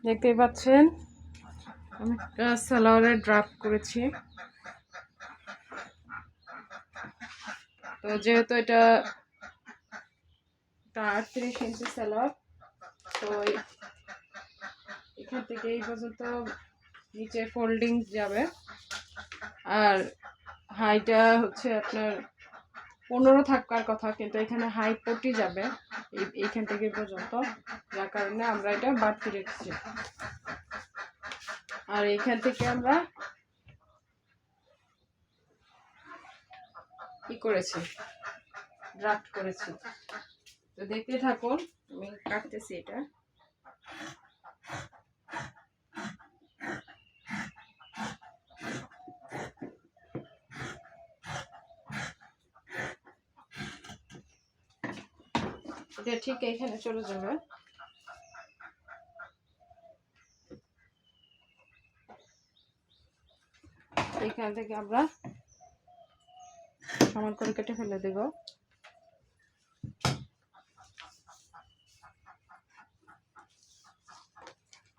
দেখতেই পাচ্ছেন আমি সালোয়ারের ড্রাফট করেছি। তো যেহেতু এটা 38 ইঞ্চি সালোয়ার, তো এখান থেকে এই পর্যন্ত নিচে ফোল্ডিং যাবে, আর হাইটা হচ্ছে আপনার 15 থাকার কথা, কিন্তু এখানে হাই 40 যাবে এইখান থেকে পর্যন্ত, যার কারণে আমরা এটা বাড়তি রেখেছি। আর এইখান থেকে আমরা কি করেছি, ড্রাফট করেছি। তো দেখতে থাকুন, আমি কাটতেছি এটা। এটা ঠিক এখানে চলে যাবে। এখান থেকে আমরা সমান করে কেটে ফেলে দেব।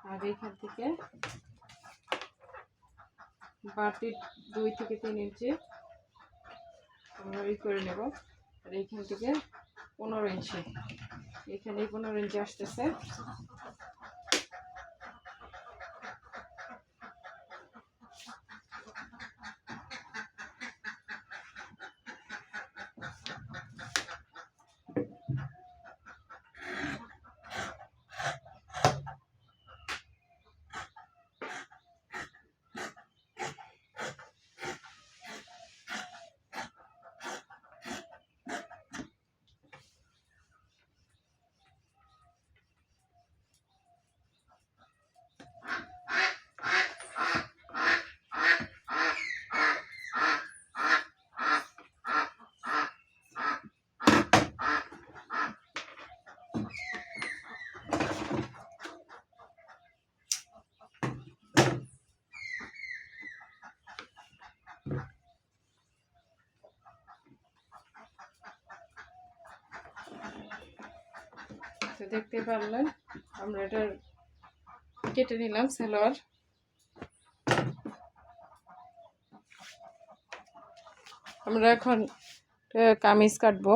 আর এখান থেকে বাড়তি 2 থেকে 3 ইঞ্চি আমরা করে নেব। আর এইখান থেকে 15 ইঞ্চি, এখানে 15 ইঞ্চি আসতেছে। তো দেখতে পারলেন আমরা এটা কেটে নিলাম সালোয়ার। আমরা এখন কামিজ কাটবো।